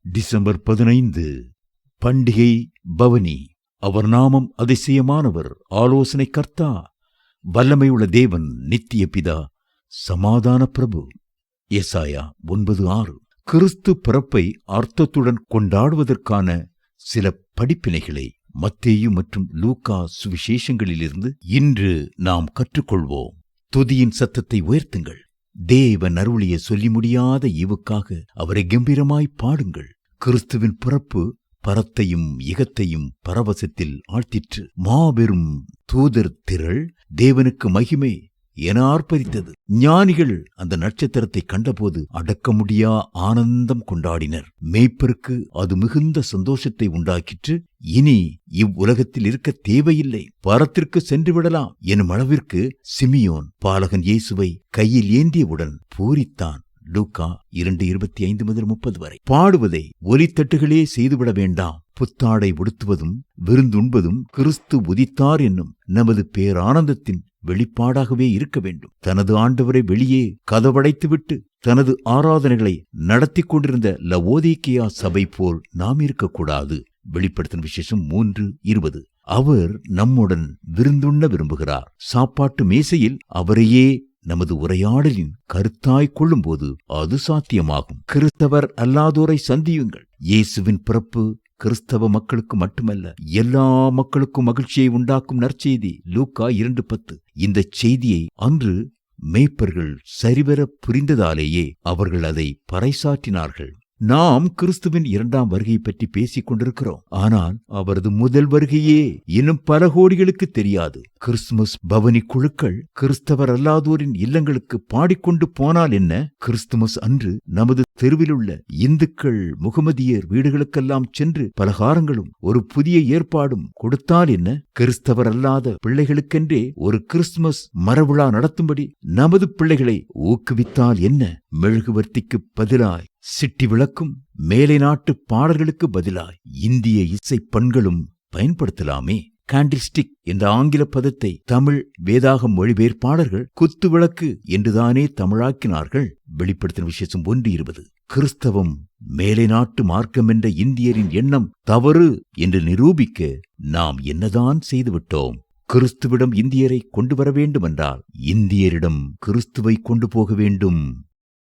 December 15 பண்டிகை பவனி. அவர் நாமம் அதிசயமானவர், ஆலோசனை கர்த்தா, வல்லமையுள்ள தேவன், நித்திய பிதா, சமாதான பிரபு. எசாயா 9:6. கிறிஸ்து பிறப்பை அர்த்தத்துடன் கொண்டாடுவதற்கான சில படிப்பினைகளை மத்தேயு மற்றும் லூக்கா சுவிசேஷங்களிலிருந்து இன்று நாம் கற்றுக்கொள்வோம். துதியின் சத்தத்தை உயர்த்துங்கள். தேவன் அருளிய சொல்லி முடியாத ஈவுக்காக அவரை கம்பீரமாய் பாடுங்கள். கிறிஸ்துவின் பிறப்பு பரத்தையும் இகத்தையும் பரவசத்தில் ஆழ்த்திற்று. மாபெரும் தூதர் திரள் தேவனுக்கு மகிமை என ஆர்ப்பரித்தது. ஞானிகள் அந்த நட்சத்திரத்தை கண்டபோது அடக்க முடியா ஆனந்தம் கொண்டாடினர். மேய்ப்பருக்கு அது மிகுந்த சந்தோஷத்தை உண்டாக்கிற்று. இனி இவ்வுலகத்தில் இருக்க தேவையில்லை, பரத்திற்கு சென்று விடலாம் எனும் அளவிற்கு சிமியோன் பாலகன் இயேசுவை கையில் ஏந்தியவுடன் பூரித்தான். லூக்கா 2:25-30 வரை. பாடுவதை ஒலித்தட்டுகளே செய்துவிட வேண்டாம். புத்தாடை உடுத்துவதும் விருந்துண்பதும் கிறிஸ்து உதித்தார் என்னும் நமது பேரானந்தத்தின் வெளிப்பாடாகவே இருக்க வேண்டும். தனது ஆண்டவரை வெளியே கதவடைத்துவிட்டு தனது ஆராதனைகளை நடத்தி கொண்டிருந்த லவோதிக்கேயா சபை போல் நாம் இருக்கக்கூடாது. வெளிப்படுத்தின விசேஷம் 3:20. அவர் நம்முடன் விருந்துண்ண விரும்புகிறார். சாப்பாட்டு மேசையில் அவரையே நமது உரையாடலின் கருத்தாய் கொள்ளும்போது அது சாத்தியமாகும். கிறிஸ்தவர் அல்லாதோரை சந்தியுங்கள். இயேசுவின் பிறப்பு கிறிஸ்தவ மக்களுக்கு மட்டுமல்ல, எல்லா மக்களுக்கும் மகிழ்ச்சியை உண்டாக்கும் நற்செய்தி. லூக்கா 2:10. இந்த செய்தியை அன்று மேய்ப்பர்கள் சரிவர புரிந்ததாலேயே அவர்கள் அதை பறைசாற்றினார்கள். நாம் கிறிஸ்துவின் 2ஆம் வருகை பற்றி பேசிக் கொண்டிருக்கிறோம். ஆனால் அவரது முதல் வருகையே இன்னும் பல கோடிகளுக்கு தெரியாது. கிறிஸ்துமஸ் பவனி குழுக்கள் கிறிஸ்தவர் அல்லாதோரின் இல்லங்களுக்கு பாடிக்கொண்டு போனால் என்ன? கிறிஸ்துமஸ் அன்று நமது தெருவிலுள்ள இந்துக்கள் முகமதியர் வீடுகளுக்கெல்லாம் சென்று பலகாரங்களும் ஒரு புதிய ஏற்பாடும் கொடுத்தால் என்ன? கிறிஸ்தவர் அல்லாத பிள்ளைகளுக்கென்றே ஒரு கிறிஸ்துமஸ் மரவிழா நடத்தும்படி நமது பிள்ளைகளை ஊக்குவித்தால் என்ன? மெழுகுவர்த்திக்கு பதிலாய் சிட்டி விளக்கும், மேலை நாட்டு பாடல்களுக்கு பதிலாய் இந்திய இசை பண்களும் பயன்படுத்தலாமே. கேண்டில்ஸ்டிக் என்ற ஆங்கில பதத்தை தமிழ் வேதாகம் மொழிபெயர்ப்பாளர்கள் குத்துவிளக்கு என்றுதானே தமிழாக்கினார்கள். வெளிப்படுத்தின விசேஷம் 1:20. கிறிஸ்தவம் மேலை நாட்டு மார்க்கம் என்ற இந்தியரின் எண்ணம் தவறு என்று நிரூபிக்க நாம் என்னதான் செய்துவிட்டோம்? கிறிஸ்துவிடம் இந்தியரை கொண்டு வர வேண்டுமென்றால் இந்தியரிடம் கிறிஸ்துவை கொண்டு போக வேண்டும்.